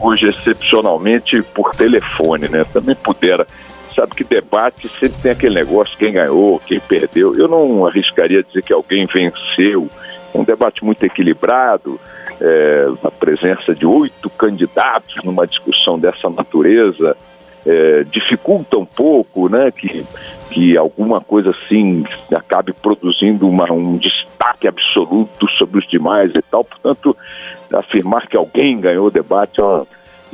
hoje excepcionalmente por telefone, né? Também pudera. Sabe que debate sempre tem aquele negócio, quem ganhou, quem perdeu. Eu não arriscaria dizer que alguém venceu. É um debate muito equilibrado, a presença de 8 candidatos numa discussão dessa natureza dificulta um pouco, né, que alguma coisa assim acabe produzindo um destaque absoluto sobre os demais e tal. Portanto, afirmar que alguém ganhou o debate,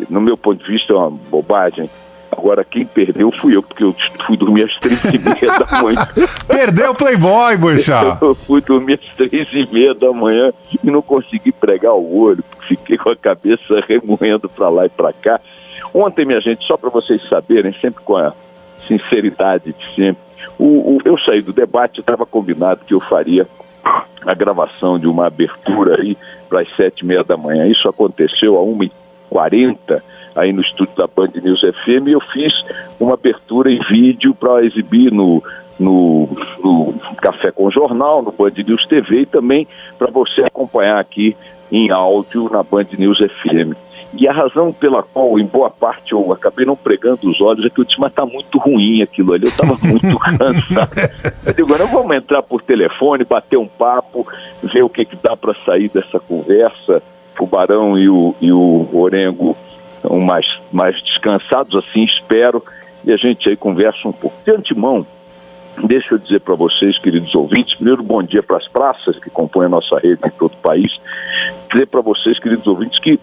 no meu ponto de vista, é uma bobagem. Agora, quem perdeu fui eu, porque eu fui dormir às 3h30 da manhã. Perdeu o Playboy, Boechat. Eu fui dormir às 3h30 da manhã e não consegui pregar o olho, porque fiquei com a cabeça remoendo para lá e para cá. Ontem, minha gente, só para vocês saberem, sempre com a sinceridade de sempre, eu saí do debate, estava combinado que eu faria a gravação de uma abertura aí para as 7h30 da manhã. Isso aconteceu a 1h40 aí no estúdio da Band News FM, e eu fiz uma abertura em vídeo para exibir no Café com Jornal, no Band News TV, e também para você acompanhar aqui em áudio na Band News FM. E a razão pela qual, em boa parte, eu acabei não pregando os olhos é que eu disse, mas está muito ruim aquilo ali, eu estava muito cansado. Eu digo, agora vamos entrar por telefone, bater um papo, ver o que dá para sair dessa conversa. O Barão e o Orengo estão mais descansados, assim espero, e a gente aí conversa um pouco. De antemão, deixa eu dizer para vocês, queridos ouvintes, primeiro bom dia para as praças que compõem a nossa rede em todo o país, dizer para vocês, queridos ouvintes, que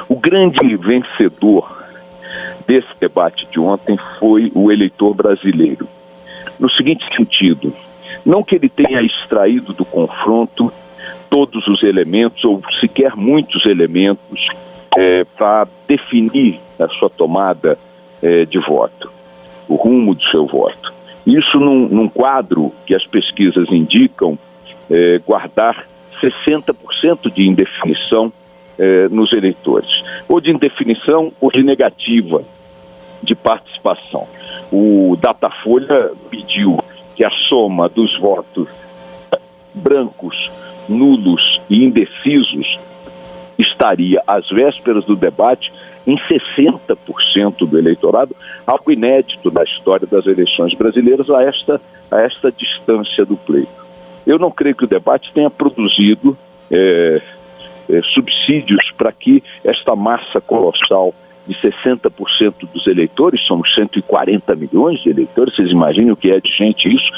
o grande vencedor desse debate de ontem foi o eleitor brasileiro. No seguinte sentido, não que ele tenha extraído do confronto todos os elementos, ou sequer muitos elementos, para definir a sua tomada de voto, o rumo do seu voto. Isso num quadro que as pesquisas indicam guardar 60% de indefinição nos eleitores, ou de indefinição ou de negativa de participação. O Datafolha mediu que a soma dos votos brancos, nulos e indecisos estaria, às vésperas do debate, em 60% do eleitorado, algo inédito na história das eleições brasileiras a esta distância do pleito. Eu não creio que o debate tenha produzido subsídios para que esta massa colossal de 60% dos eleitores, somos 140 milhões de eleitores, vocês imaginem o que é de gente isso,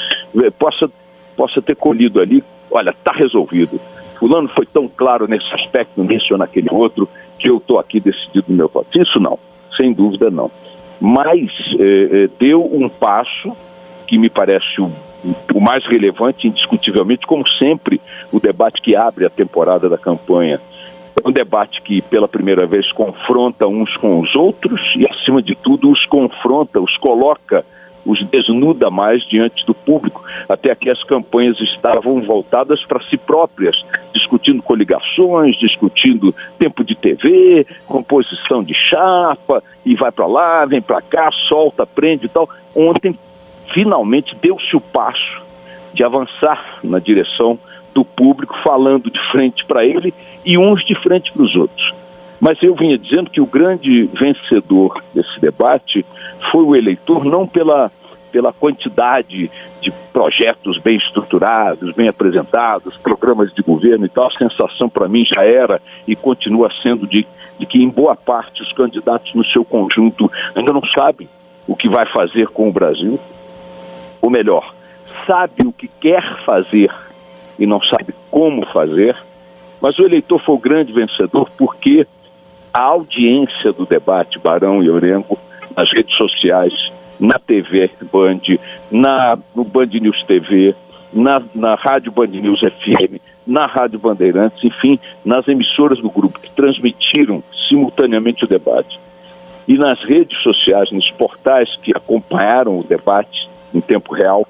possa ter colhido ali, olha, está resolvido. Fulano foi tão claro nesse aspecto, nesse ou naquele outro, que eu estou aqui decidido no meu voto. Isso não, sem dúvida não. Mas deu um passo que me parece o mais relevante, indiscutivelmente, como sempre, o debate que abre a temporada da campanha. É um debate que, pela primeira vez, confronta uns com os outros e, acima de tudo, os confronta, os coloca, os desnuda mais diante do público. Até aqui as campanhas estavam voltadas para si próprias, discutindo coligações, discutindo tempo de TV, composição de chapa, e vai para lá, vem para cá, solta, prende e tal. Ontem, finalmente, deu-se o passo de avançar na direção do público, falando de frente para ele e uns de frente para os outros. Mas eu vinha dizendo que o grande vencedor desse debate foi o eleitor, não pela quantidade de projetos bem estruturados, bem apresentados, programas de governo e tal. A sensação para mim já era e continua sendo de que, em boa parte, os candidatos no seu conjunto ainda não sabem o que vai fazer com o Brasil. Ou melhor, sabe o que quer fazer e não sabe como fazer. Mas o eleitor foi o grande vencedor porque a audiência do debate Barão e Orengo nas redes sociais, na TV Band, no Band News TV, na Rádio Band News FM, na Rádio Bandeirantes, enfim, nas emissoras do grupo que transmitiram simultaneamente o debate. E nas redes sociais, nos portais que acompanharam o debate em tempo real,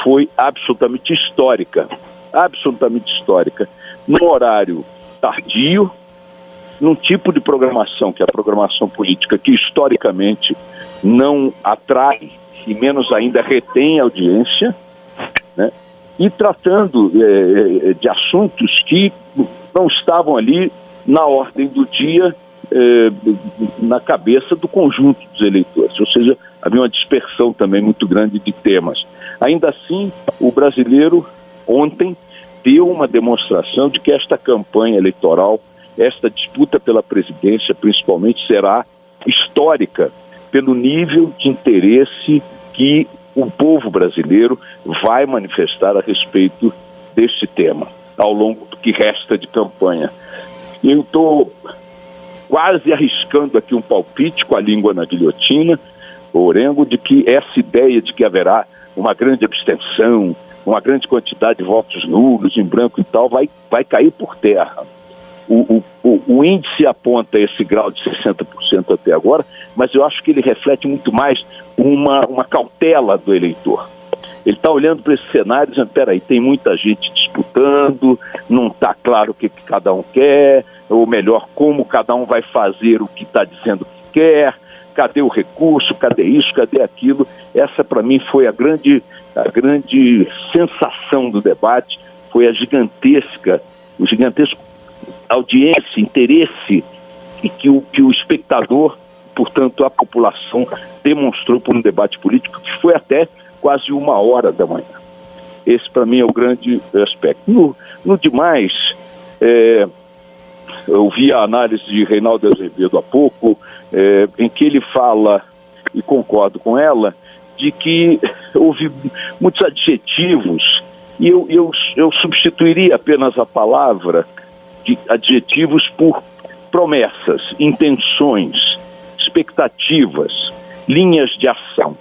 foi absolutamente histórica. Absolutamente histórica. Num horário tardio, num tipo de programação, que é a programação política, que historicamente não atrai e menos ainda retém audiência, né? E tratando de assuntos que não estavam ali na ordem do dia na cabeça do conjunto dos eleitores, ou seja, havia uma dispersão também muito grande de temas. Ainda assim, o brasileiro ontem deu uma demonstração de que esta campanha eleitoral, esta disputa pela presidência principalmente, será histórica pelo nível de interesse que o povo brasileiro vai manifestar a respeito deste tema ao longo do que resta de campanha. Eu estou quase arriscando aqui um palpite com a língua na guilhotina, Orengo, de que essa ideia de que haverá uma grande abstenção, uma grande quantidade de votos nulos, em branco e tal, vai cair por terra. O índice aponta esse grau de 60% até agora, mas eu acho que ele reflete muito mais uma cautela do eleitor. Ele está olhando para esse cenário dizendo, peraí, tem muita gente disputando, não está claro o que cada um quer, ou melhor, como cada um vai fazer o que está dizendo que quer, cadê o recurso, cadê isso, cadê aquilo. Essa, para mim, foi a grande sensação do debate, foi o gigantesco audiência, interesse que o espectador, portanto, a população demonstrou por um debate político que foi até quase 1h da manhã. Esse, para mim, é o grande aspecto. No demais, eu vi a análise de Reinaldo Azevedo há pouco, em que ele fala, e concordo com ela, de que houve muitos adjetivos, e eu substituiria apenas a palavra de adjetivos por promessas, intenções, expectativas, linhas de ação.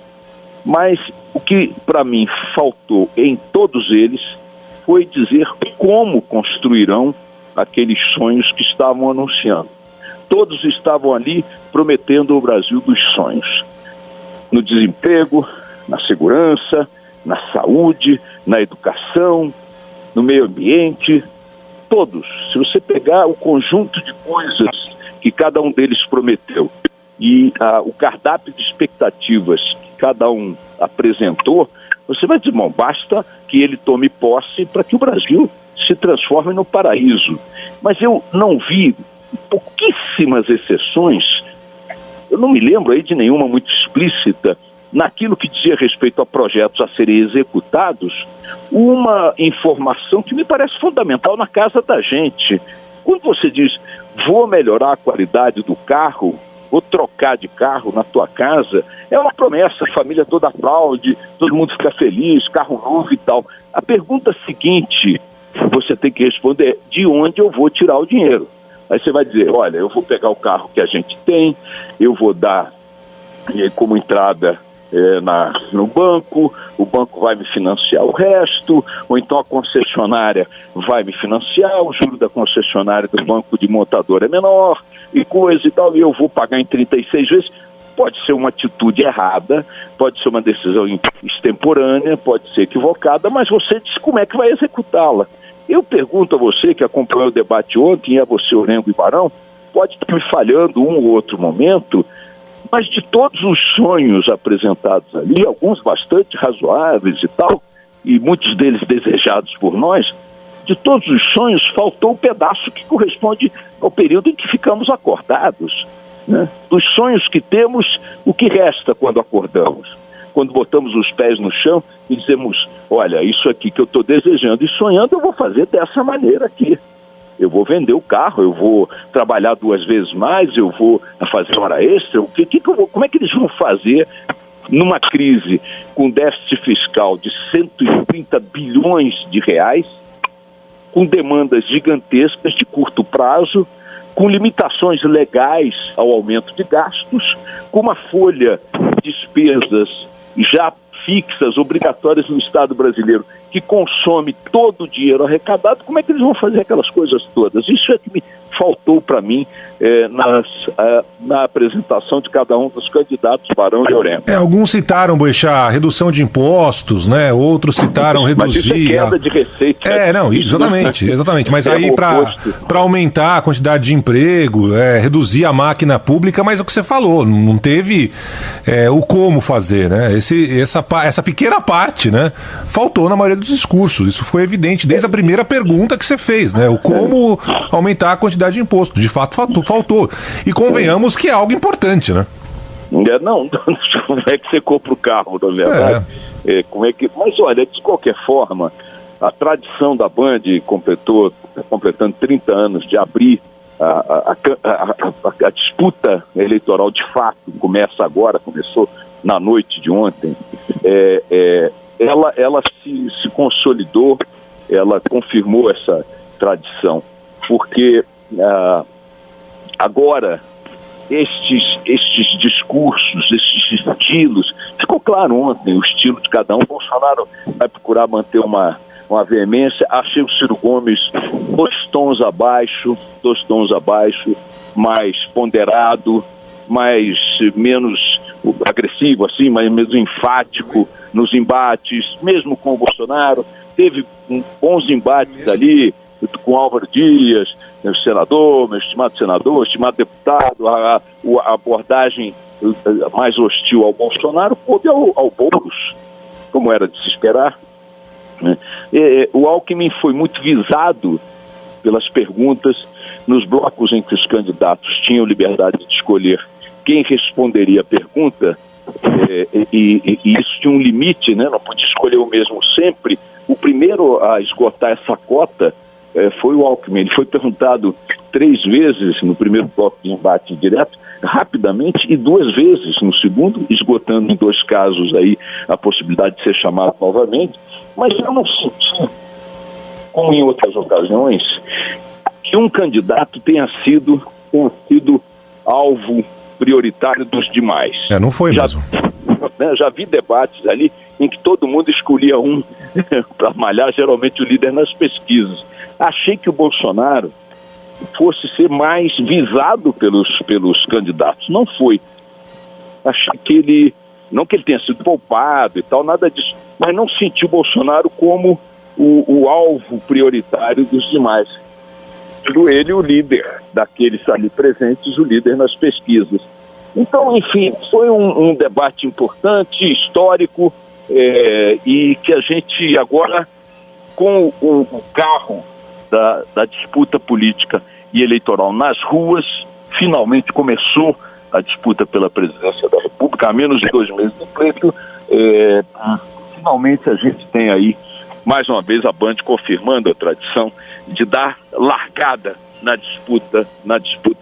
Mas o que para mim faltou em todos eles foi dizer como construirão aqueles sonhos que estavam anunciando. Todos estavam ali prometendo o Brasil dos sonhos. No desemprego, na segurança, na saúde, na educação, no meio ambiente, todos. Se você pegar o conjunto de coisas que cada um deles prometeu e o cardápio de expectativas que cada um apresentou, você vai dizer, bom, basta que ele tome posse para que o Brasil se transforme no paraíso. Mas eu não vi pouquíssimas exceções, eu não me lembro aí de nenhuma muito explícita, naquilo que dizia respeito a projetos a serem executados, uma informação que me parece fundamental na casa da gente. Quando você diz, vou melhorar a qualidade do carro, vou trocar de carro na tua casa, é uma promessa, a família toda aplaude, todo mundo fica feliz, carro novo e tal. A pergunta seguinte, você tem que responder é, de onde eu vou tirar o dinheiro? Aí você vai dizer, olha, eu vou pegar o carro que a gente tem, eu vou dar como entrada no banco, o banco vai me financiar o resto, ou então a concessionária vai me financiar, o juro da concessionária do banco de montador é menor, e coisa e tal, e eu vou pagar em 36 vezes. Pode ser uma atitude errada, pode ser uma decisão extemporânea, pode ser equivocada, mas você diz como é que vai executá-la. Eu pergunto a você que acompanhou o debate ontem, e a você, Orengo e Barão, pode estar me falhando um ou outro momento, mas de todos os sonhos apresentados ali, alguns bastante razoáveis e tal, e muitos deles desejados por nós, de todos os sonhos faltou um pedaço que corresponde ao período em que ficamos acordados, né? Dos sonhos que temos, o que resta quando acordamos? Quando botamos os pés no chão e dizemos, olha, isso aqui que eu estou desejando e sonhando, eu vou fazer dessa maneira aqui. Eu vou vender o carro, eu vou trabalhar 2 vezes mais, eu vou fazer hora extra. Como é que eles vão fazer numa crise com déficit fiscal de 130 bilhões de reais, com demandas gigantescas de curto prazo, com limitações legais ao aumento de gastos, com uma folha de despesas já fixas, obrigatórias no Estado brasileiro, que consome todo o dinheiro arrecadado? Como é que eles vão fazer aquelas coisas todas? Isso é que me faltou para mim na apresentação de cada um dos candidatos Barão e Orengo. Alguns citaram, Boechat, redução de impostos, né? Outros citaram reduzir... Mas isso é queda de receita. Não, exatamente. Mas aí para aumentar a quantidade de emprego, reduzir a máquina pública, mas é o que você falou, não teve o como fazer, né? Essa pequena parte, né? Faltou na maioria dos discursos. Isso foi evidente desde a primeira pergunta que você fez, né? O como aumentar a quantidade de imposto. De fato, faltou. E convenhamos que é algo importante, né? Não, como é que você compra o carro, na verdade? Mas olha, de qualquer forma, a tradição da Band completando 30 anos de abrir a disputa eleitoral de fato, começou na noite de ontem, ela se consolidou, ela confirmou essa tradição, porque agora estes discursos, estes estilos, ficou claro ontem o estilo de cada um. Bolsonaro vai procurar manter uma veemência. Achei o Ciro Gomes dois tons abaixo, mais ponderado, menos agressivo, assim, mas menos enfático nos embates, mesmo com o Bolsonaro. Teve bons embates ali com Álvaro Dias, meu estimado deputado, a abordagem mais hostil ao Bolsonaro coube ao Boulos, como era de se esperar. O Alckmin foi muito visado pelas perguntas nos blocos em que os candidatos tinham liberdade de escolher quem responderia a pergunta, e isso tinha um limite, né? Não podia escolher o mesmo sempre. O primeiro a esgotar essa cota foi o Alckmin. Ele foi perguntado 3 vezes no primeiro bloco de embate direto, rapidamente, e 2 vezes no segundo, esgotando em 2 casos aí a possibilidade de ser chamado novamente. Mas eu não senti, como em outras ocasiões, que um candidato tenha sido alvo prioritário dos demais. Não foi mesmo. Já vi debates ali em que todo mundo escolhia um para malhar, geralmente o líder nas pesquisas. Achei que o Bolsonaro fosse ser mais visado pelos candidatos. Não foi. Achei que não que ele tenha sido poupado e tal, nada disso, mas não senti o Bolsonaro como o alvo prioritário dos demais. Ele, o líder daqueles ali presentes, o líder nas pesquisas. Então, enfim, foi um debate importante, histórico, e que a gente agora, com o carro da disputa política e eleitoral nas ruas, finalmente começou a disputa pela presidência da República, há menos de 2 meses de pleito. Finalmente a gente tem aí, mais uma vez, a Band confirmando a tradição de dar largada na disputa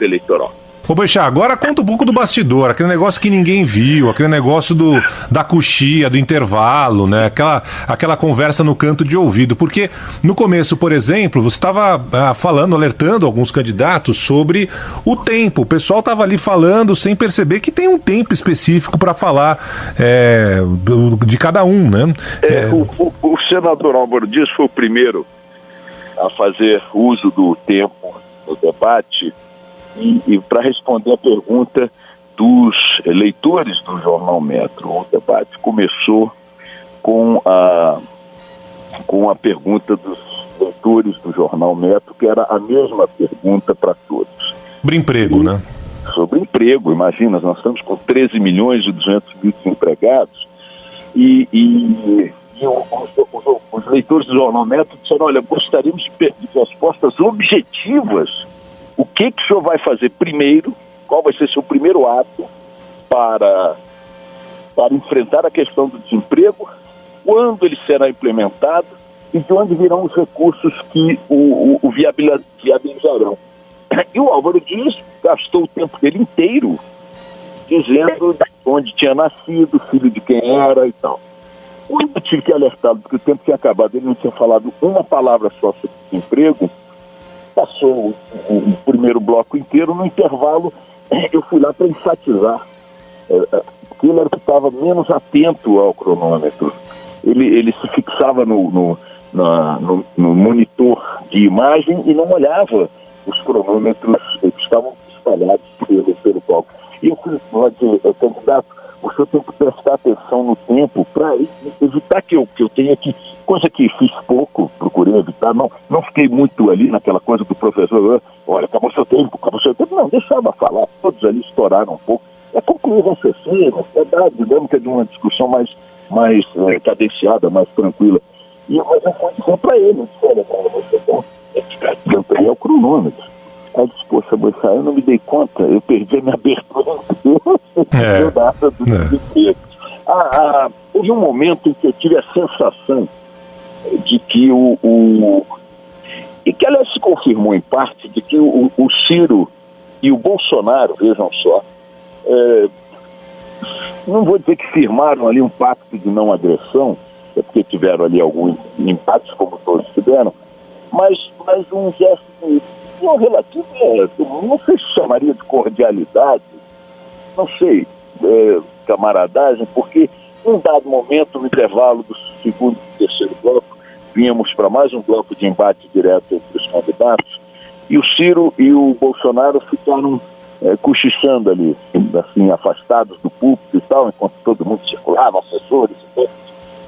eleitoral. Ô Boechat, agora conta um pouco do bastidor, aquele negócio que ninguém viu, aquele negócio da coxia, do intervalo, né? Aquela conversa no canto de ouvido, porque no começo, por exemplo, você estava alertando alguns candidatos sobre o tempo, o pessoal estava ali falando sem perceber que tem um tempo específico para falar de cada um, né? O senador Álvaro Dias foi o primeiro a fazer uso do tempo no debate. E para responder a pergunta dos leitores do Jornal Metro, o debate começou com a pergunta dos leitores do Jornal Metro, que era a mesma pergunta para todos. Sobre emprego, né? Sobre emprego, imagina, nós estamos com 13 milhões e 200 mil desempregados e os leitores do Jornal Metro disseram, olha, gostaríamos de respostas objetivas. O que o senhor vai fazer primeiro? Qual vai ser seu primeiro ato para enfrentar a questão do desemprego? Quando ele será implementado? E de onde virão os recursos que o viabilizarão? E o Álvaro Dias gastou o tempo dele inteiro dizendo onde tinha nascido, filho de quem era e tal. Quando eu tive que alertá-lo, porque o tempo tinha acabado, ele não tinha falado uma palavra só sobre desemprego, passou o primeiro bloco inteiro. No intervalo, eu fui lá para enfatizar que ele era que estava menos atento ao cronômetro. Ele se fixava no monitor de imagem e não olhava os cronômetros que estavam espalhados pelo palco. E eu fui dizer, candidato, o senhor tem que prestar atenção no tempo para evitar que eu tenha que... Coisa que fiz pouco, procurei evitar, não fiquei muito ali naquela coisa do professor, olha, acabou seu tempo, não, deixava falar, todos ali estouraram um pouco. Concluir o raciocínio, dar a dinâmica de uma discussão mais cadenciada, mais tranquila. Mas eu fui dizer para ele, olha, você tem que ficar atento aí ao cronômetro. Aí eu disse, poxa, Boechat, eu não me dei conta, eu perdi a minha abertura, não deu nada do desemprego. Houve um momento em que eu tive a sensação de que e que aliás se confirmou em parte, de que o Ciro e o Bolsonaro, vejam só, não vou dizer que firmaram ali um pacto de não agressão, é porque tiveram ali alguns empates, como todos tiveram, mas um gesto de um relativo, não sei se chamaria de cordialidade, não sei, camaradagem, porque em um dado momento, no intervalo do segundo e terceiro bloco, vínhamos para mais um bloco de embate direto entre os candidatos, e o Ciro e o Bolsonaro ficaram cochichando ali, assim, afastados do púlpito e tal, enquanto todo mundo circulava, assessores e tal.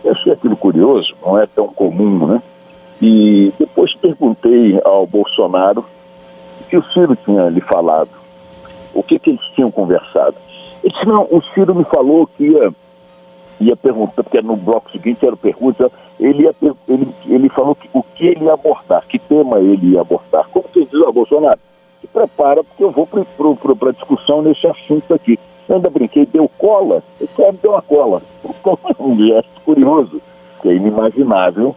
Eu achei aquilo curioso, não é tão comum, né? E depois perguntei ao Bolsonaro o que o Ciro tinha lhe falado, o que eles tinham conversado. Ele disse, não, o Ciro me falou que ia perguntar, porque no bloco seguinte era pergunta, ele falou o que ele ia abordar, que tema ele ia abordar. Como você diz, Bolsonaro, se prepara porque eu vou para a discussão nesse assunto aqui. Eu ainda brinquei, deu cola, me deu uma cola. Um gesto curioso, que é inimaginável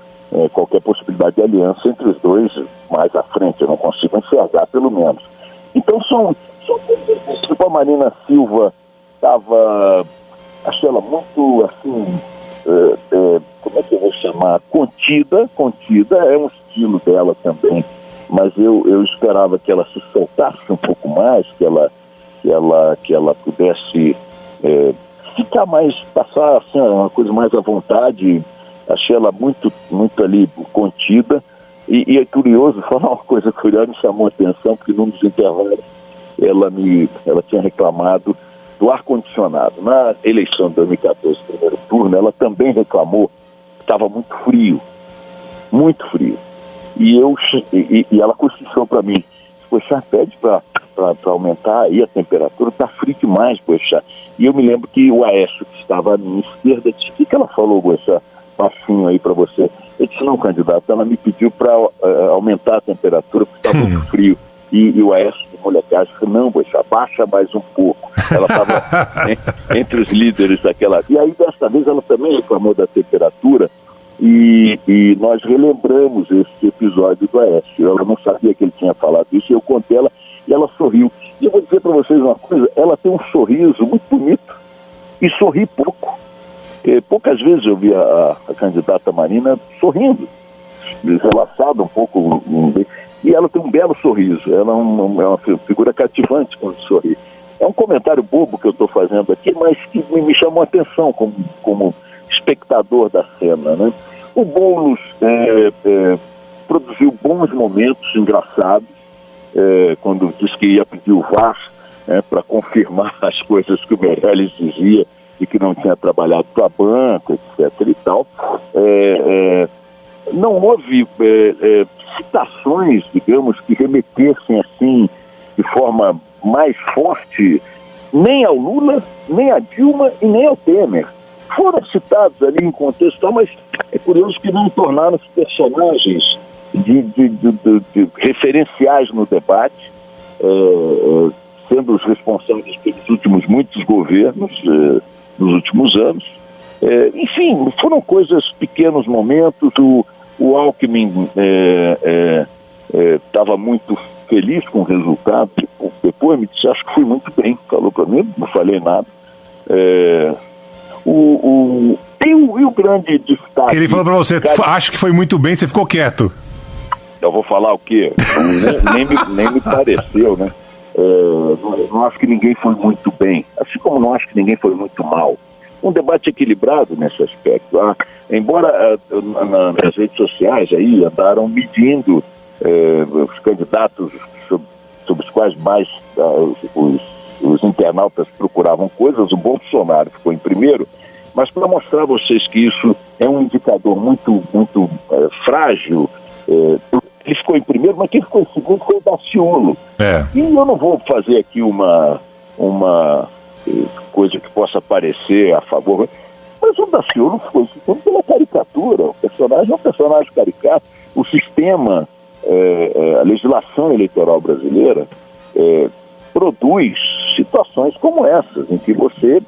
qualquer possibilidade de aliança entre os dois mais à frente, eu não consigo enxergar pelo menos. Então são coisas, tipo a Marina Silva estava, achei ela muito assim, como é que eu vou chamar? Contida, é um estilo dela também, mas eu esperava que ela se soltasse um pouco mais, que ela pudesse ficar mais, passar assim, uma coisa mais à vontade. Achei ela muito ali contida, e é curioso, falar uma coisa curiosa, me chamou a atenção, porque num dos intervalos ela tinha reclamado do ar-condicionado. Na eleição de 2014, primeiro turno, ela também reclamou que estava muito frio. E ela cochichou para mim, poxa, pede para aumentar aí a temperatura, está frio demais, poxa. E eu me lembro que o Aécio, que estava à minha esquerda, disse, o que ela falou, poxa, baixinho aí para você? Eu disse, não, candidato, ela me pediu para aumentar a temperatura porque está muito frio. E o Aécio de molecagem falou, não, poxa, baixa mais um pouco. Ela estava entre os líderes daquela... E aí, dessa vez, ela também reclamou da temperatura e nós relembramos esse episódio do Aécio. Ela não sabia que ele tinha falado isso, e eu contei ela e ela sorriu. E eu vou dizer para vocês uma coisa, ela tem um sorriso muito bonito e sorri pouco. Poucas vezes eu vi a candidata Marina sorrindo, relaxada um pouco, e ela tem um belo sorriso, ela é uma figura cativante quando sorri. É um comentário bobo que eu estou fazendo aqui, mas que me chamou a atenção como espectador da cena, né? O Boulos produziu bons momentos engraçados, quando disse que ia pedir o VAR para confirmar as coisas que o Meirelles dizia, e que não tinha trabalhado para banco, etc. e tal. Não houve citações, digamos, que remetessem assim, de forma mais forte, nem ao Lula, nem a Dilma e nem ao Temer. Foram citados ali em contexto, mas é curioso que não tornaram-se personagens de referenciais no debate, sendo os responsáveis pelos últimos muitos governos, nos últimos anos. Enfim, foram coisas, pequenos momentos. O Alckmin estava muito feliz com o resultado. Depois me disse, acho que fui muito bem. Falou para mim, não falei nada. E o grande destaque... Ele falou para você, acho que foi muito bem, você ficou quieto. Eu vou falar o quê? nem me pareceu, né? Não acho que ninguém foi muito bem, assim como não acho que ninguém foi muito mal. Um debate equilibrado nesse aspecto. Embora nas redes sociais aí andaram medindo os candidatos sobre os quais mais os internautas procuravam coisas, o Bolsonaro ficou em primeiro, mas para mostrar a vocês que isso é um indicador muito frágil, ele ficou em primeiro, mas quem ficou em segundo foi o Daciolo. E eu não vou fazer aqui uma coisa que possa parecer a favor, Mas o Daciolo foi pela caricatura. O personagem é um personagem caricato. O sistema, a legislação eleitoral brasileira produz situações como essas, em que você...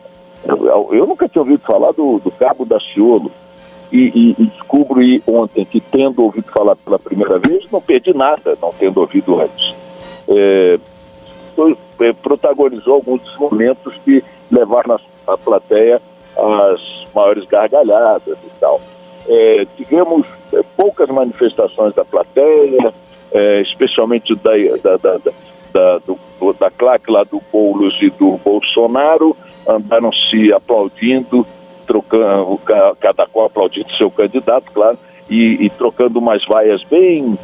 Eu nunca tinha ouvido falar do Cabo Daciolo e descubro ontem que, tendo ouvido falar pela primeira vez, não perdi nada, não tendo ouvido antes. Protagonizou alguns dos momentos que levaram a plateia às maiores gargalhadas e tal. Tivemos poucas manifestações da plateia, especialmente da claque lá do Boulos e do Bolsonaro, andaram se aplaudindo, trocando, cada qual aplaudindo seu candidato, claro, e trocando umas vaias bem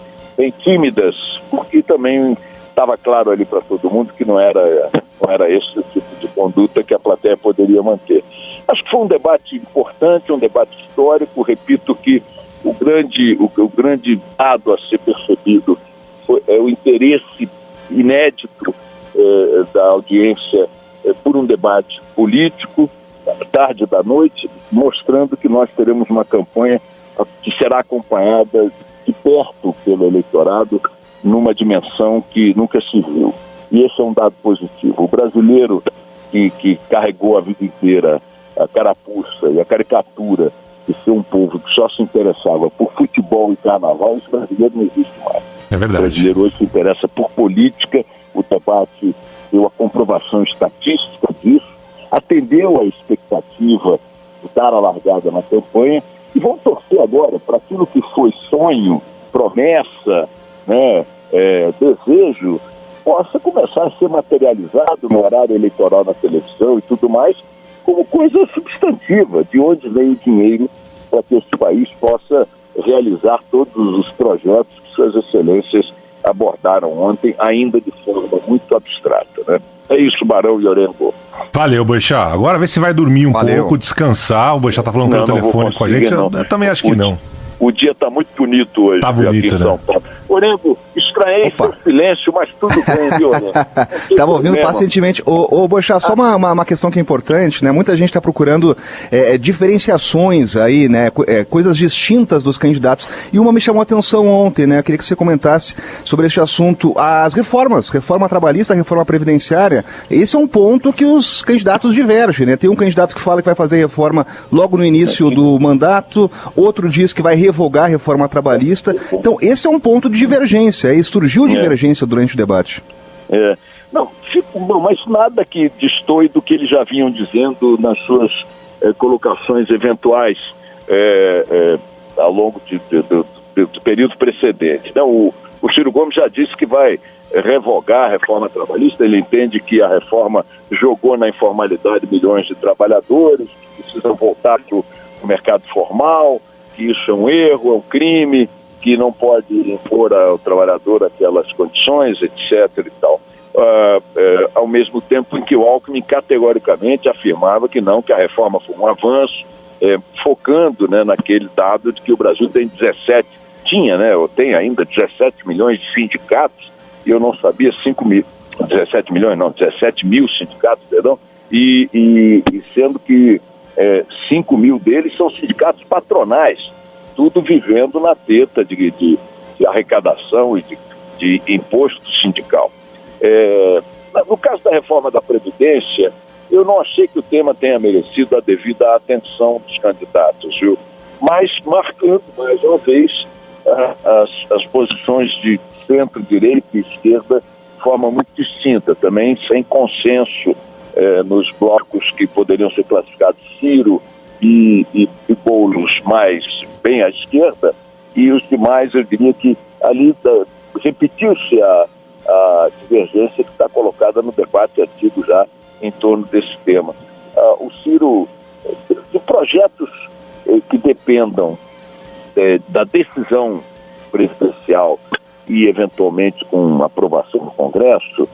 tímidas, porque também estava claro ali para todo mundo que não era esse tipo de conduta que a plateia poderia manter. Acho que foi um debate importante, um debate histórico. Repito que o grande dado a ser percebido é o interesse inédito da audiência por um debate político, da tarde e da noite, mostrando que nós teremos uma campanha que será acompanhada de perto pelo eleitorado numa dimensão que nunca se viu. E esse é um dado positivo. O brasileiro que carregou a vida inteira a carapuça e a caricatura de ser um povo que só se interessava por futebol e carnaval, esse brasileiro não existe mais. É verdade. O brasileiro hoje se interessa por política, o debate deu a comprovação estatística disso, atendeu a expectativa de dar a largada na campanha, e vão torcer agora para aquilo que foi sonho, promessa, desejo, possa começar a ser materializado no horário eleitoral na televisão e tudo mais, como coisa substantiva, de onde vem o dinheiro para que esse país possa realizar todos os projetos que suas excelências abordaram ontem, ainda de forma muito abstrata, né? É isso, Barão e Orengo. Valeu, Boechat. Agora vê se vai dormir um pouco, descansar. O Boechat tá falando pelo telefone com a gente. Eu também acho que não. O dia está muito bonito hoje. Tá bonito, né? Orengo, estranhei seu silêncio, mas tudo bem, viu, Orengo? Estava ouvindo pacientemente. Ô Boechat, só uma questão que é importante, né? Muita gente está procurando diferenciações aí, né? Coisas distintas dos candidatos. E uma me chamou a atenção ontem, né? Eu queria que você comentasse sobre esse assunto. As reforma trabalhista, reforma previdenciária, esse é um ponto que os candidatos divergem, né? Tem um candidato que fala que vai fazer reforma logo no início do mandato, outro diz que vai revogar a reforma trabalhista. Então, esse é um ponto de divergência. Aí surgiu divergência durante o debate. Não, mas nada que destoe do que eles já vinham dizendo nas suas colocações eventuais ao longo do período precedente. Então, o Ciro Gomes já disse que vai revogar a reforma trabalhista. Ele entende que a reforma jogou na informalidade milhões de trabalhadores, que precisam voltar para o mercado formal, que isso é um erro, é um crime, que não pode impor ao trabalhador aquelas condições, etc. e tal. Ao mesmo tempo em que o Alckmin categoricamente afirmava que não, que a reforma foi um avanço, focando, né, naquele dado de que o Brasil tem 17 ainda 17 milhões de sindicatos, e eu não sabia 17 mil sindicatos, perdão, e sendo que 5 mil deles são sindicatos patronais, tudo vivendo na teta de arrecadação e de imposto sindical. No caso da reforma da Previdência, eu não achei que o tema tenha merecido a devida atenção dos candidatos, viu? Mas marcando mais uma vez as posições de centro-direita e esquerda de forma muito distinta, também sem consenso nos blocos que poderiam ser classificados Ciro e Boulos mais bem à esquerda, e os demais, eu diria que ali repetiu-se a divergência que está colocada no debate antigo já em torno desse tema. O Ciro, de projetos que dependam da decisão presidencial e eventualmente com aprovação do Congresso,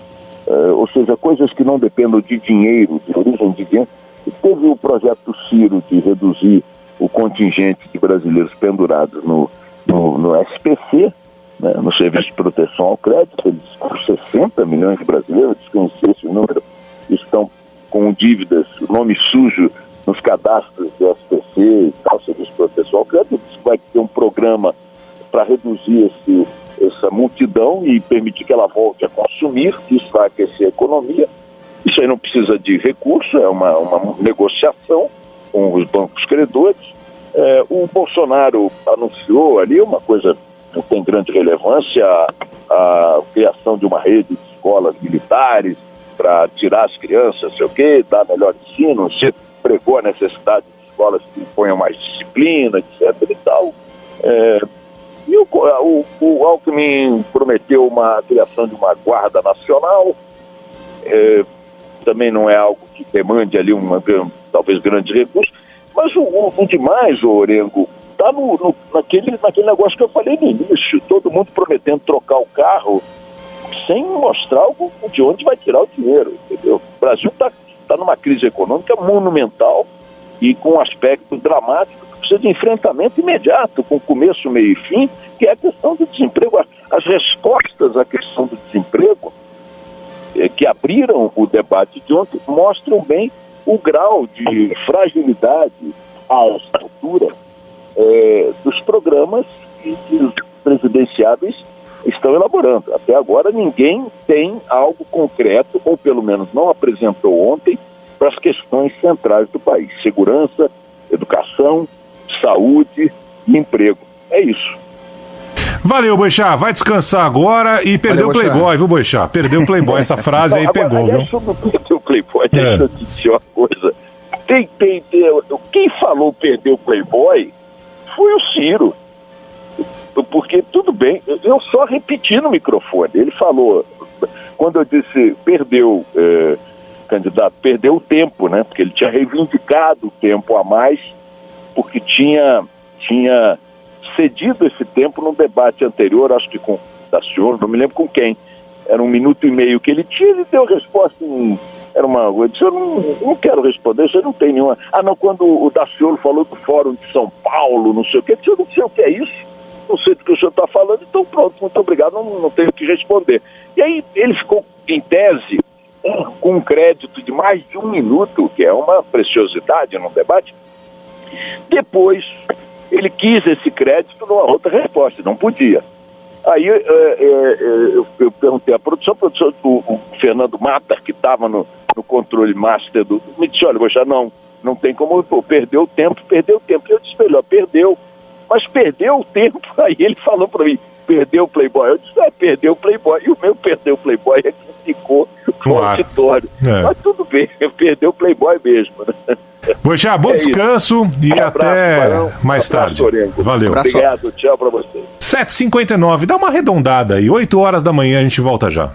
ou seja, coisas que não dependam de dinheiro, de origem de dinheiro. Teve o projeto do Ciro de reduzir o contingente de brasileiros pendurados no SPC, né, no Serviço de Proteção ao Crédito. Eles, com 60 milhões de brasileiros, desconheci esse número, estão com dívidas, nome sujo nos cadastros do SPC e tal, Serviço Proteção ao Crédito, vai ter um programa para reduzir essa multidão e permitir que ela volte a consumir, isso vai aquecer a economia. Isso aí não precisa de recurso, é uma negociação com os bancos credores. O Bolsonaro anunciou ali uma coisa que não tem grande relevância, a criação de uma rede de escolas militares para tirar as crianças, sei o quê, dar melhor ensino, se pregou a necessidade de escolas que imponham mais disciplina, etc. e tal. E o Alckmin prometeu a criação de uma Guarda Nacional, também não é algo que demande ali talvez grande recurso, mas o demais, Orengo, está naquele negócio que eu falei no início, todo mundo prometendo trocar o carro sem mostrar de onde vai tirar o dinheiro, entendeu? O Brasil está numa crise econômica monumental e com um aspecto dramático que precisa de enfrentamento imediato, com começo, meio e fim, que é a questão do desemprego. As respostas à questão do desemprego que abriram o debate de ontem mostram bem o grau de fragilidade à estrutura dos programas que os presidenciáveis estão elaborando. Até agora ninguém tem algo concreto, ou pelo menos não apresentou ontem, para as questões centrais do país: segurança, educação, saúde e emprego. É isso. Valeu, Boixá. Vai descansar agora e perdeu o Playboy, viu, Boixá? Perdeu o Playboy. Essa frase aí pegou, viu? Sobre perder o Playboy, deixa eu te dizer uma coisa. Quem falou perder o Playboy foi o Ciro. Porque, tudo bem, eu só repeti no microfone. Ele falou, quando eu disse perdeu, candidato, perdeu o tempo, né? Porque ele tinha reivindicado o tempo a mais, porque tinha cedido esse tempo num debate anterior, acho que com o Daciolo, não me lembro com quem. Era 1 minuto e meio que ele tinha, ele deu resposta eu disse, eu não quero responder, isso não tem nenhuma. Não, quando o Daciolo falou do Fórum de São Paulo, não sei o que, eu disse, eu não sei o que é isso, não sei do que o senhor está falando, então pronto, muito obrigado, não tenho o que responder. E aí ele ficou, em tese, com um crédito de mais de 1 minuto, que é uma preciosidade num debate. Depois, ele quis esse crédito numa outra resposta, não podia. Aí eu perguntei à produção, o Fernando Mata, que estava no controle master me disse, olha, já não tem como, perdeu o tempo. Eu disse, melhor, perdeu, mas perdeu o tempo. Aí ele falou para mim, perdeu o Playboy. Eu disse, perdeu o Playboy. E o meu perdeu o Playboy é que ficou no auditório. Mas tudo bem, perdeu o Playboy mesmo, né? Boixá, bom descanso e até mais tarde. Valeu. Obrigado, tchau pra você. 7h59, dá uma arredondada aí, 8 horas da manhã a gente volta já.